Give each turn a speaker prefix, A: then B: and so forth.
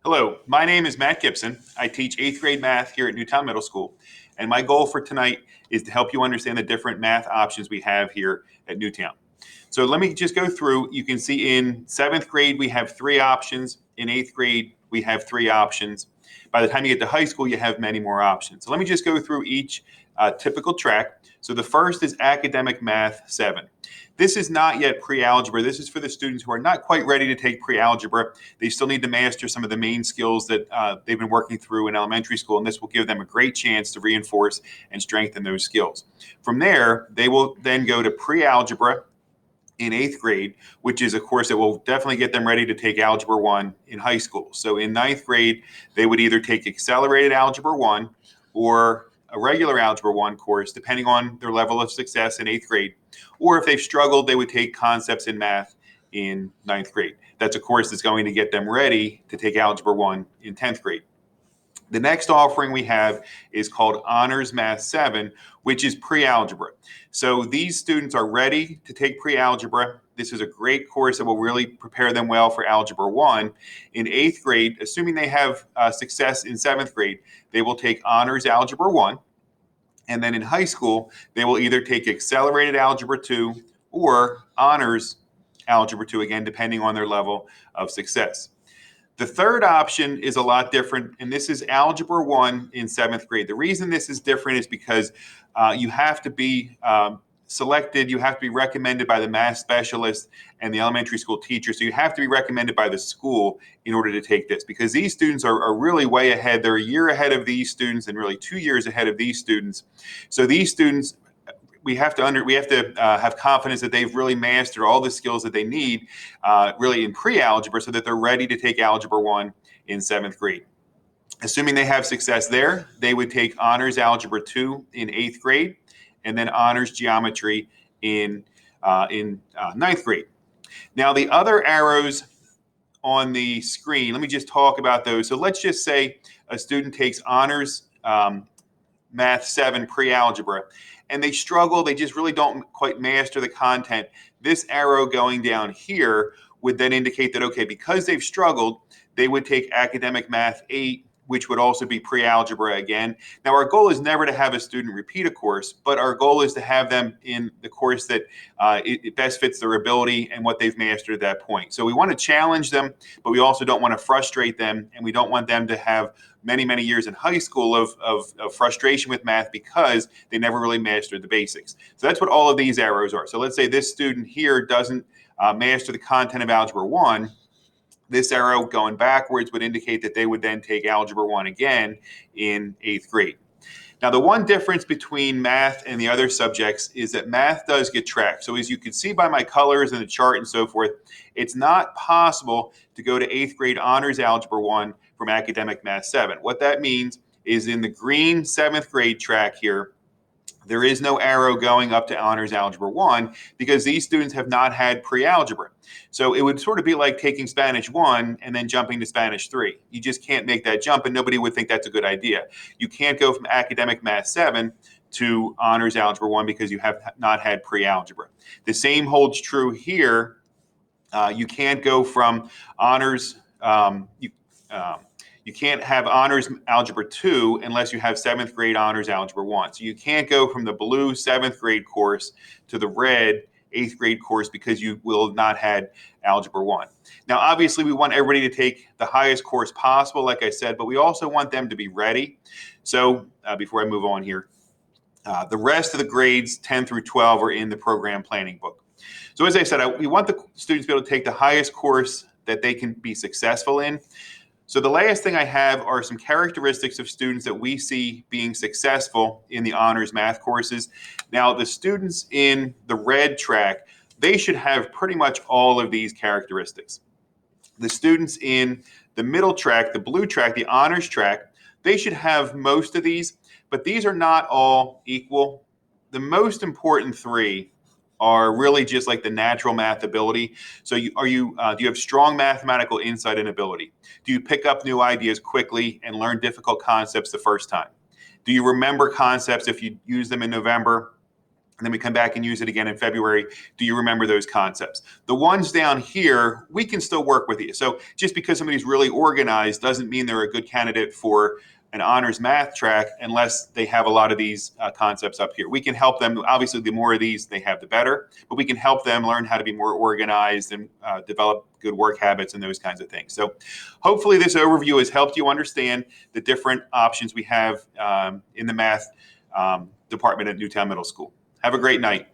A: Hello, my name is Matt Gibson. I teach 8th grade math here at Newtown Middle School, and my goal for tonight is to help you understand the different math options we have here at Newtown. So let me just go through. You can see in 7th grade we have 3 options. In 8th grade we have 3 options. By the time you get to high school, you have many more options. So let me just go through each typical track. So the first is Academic Math 7. This is not yet pre-algebra. This is for the students who are not quite ready to take pre-algebra. They still need to master some of the main skills that they've been working through in elementary school, and this will give them a great chance to reinforce and strengthen those skills. From there, they will then go to pre-algebra in 8th grade, which is a course that will definitely get them ready to take Algebra 1 in high school. So in 9th grade, they would either take Accelerated Algebra 1 or a regular Algebra 1 course, depending on their level of success in 8th grade. Or if they've struggled, they would take Concepts in Math in 9th grade. That's a course that's going to get them ready to take Algebra 1 in 10th grade. The next offering we have is called Honors Math 7, which is pre-algebra. So these students are ready to take pre-algebra. This is a great course that will really prepare them well for Algebra 1. In 8th grade, assuming they have success in 7th grade, they will take Honors Algebra 1. And then in high school, they will either take Accelerated Algebra 2 or Honors Algebra 2, again, depending on their level of success. The third option is a lot different, and this is Algebra 1 in 7th grade. The reason this is different is because you have to be selected, you have to be recommended by the math specialist and the elementary school teacher. So you have to be recommended by the school in order to take this, because these students are really way ahead. They're a year ahead of these students and really 2 years ahead of these students. So these students, we have to have confidence that they've really mastered all the skills that they need really in pre-algebra so that they're ready to take Algebra 1 in 7th grade. Assuming they have success there, they would take Honors Algebra 2 in 8th grade and then Honors Geometry in 9th grade. Now, the other arrows on the screen, let me just talk about those. So let's just say a student takes Honors Math 7 pre-algebra, and they struggle, they just really don't quite master the content. This arrow going down here would then indicate that, okay, because they've struggled, they would take Academic Math 8, which would also be pre-algebra again. Now, our goal is never to have a student repeat a course, but our goal is to have them in the course that it best fits their ability and what they've mastered at that point. So we want to challenge them, but we also don't want to frustrate them, and we don't want them to have many, many years in high school of frustration with math because they never really mastered the basics. So that's what all of these arrows are. So let's say this student here doesn't master the content of Algebra 1. This arrow going backwards would indicate that they would then take Algebra 1 again in 8th grade. Now, the one difference between math and the other subjects is that math does get tracked. So as you can see by my colors and the chart and so forth, it's not possible to go to 8th grade Honors Algebra 1 from Academic Math 7. What that means is in the green 7th grade track here, there is no arrow going up to Honors Algebra 1 because these students have not had pre-algebra. So it would sort of be like taking Spanish 1 and then jumping to Spanish 3. You just can't make that jump, and nobody would think that's a good idea. You can't go from Academic Math 7 to Honors Algebra 1 because you have not had pre-algebra. The same holds true here. You can't go from Honors, you can't have Honors Algebra 2 unless you have 7th grade Honors Algebra 1. So you can't go from the blue 7th grade course to the red 8th grade course because you will have not had Algebra 1. Now, obviously, we want everybody to take the highest course possible, like I said, but we also want them to be ready. So before I move on here, the rest of the grades 10 through 12 are in the program planning book. So as I said, we want the students to be able to take the highest course that they can be successful in. So the last thing I have are some characteristics of students that we see being successful in the honors math courses. Now, the students in the red track, they should have pretty much all of these characteristics. The students in the middle track, the blue track, the honors track, they should have most of these, but these are not all equal. The most important three are really just like the natural math ability. So do you have strong mathematical insight and ability? Do you pick up new ideas quickly and learn difficult concepts the first time? Do you remember concepts if you use them in November? and then we come back and use it again in February. Do you remember those concepts? The ones down here, we can still work with you. So just because somebody's really organized doesn't mean they're a good candidate for an honors math track unless they have a lot of these concepts up here. We can help them. Obviously, the more of these they have, the better. But we can help them learn how to be more organized and develop good work habits and those kinds of things. So hopefully this overview has helped you understand the different options we have in the math department at Newtown Middle School. Have a great night.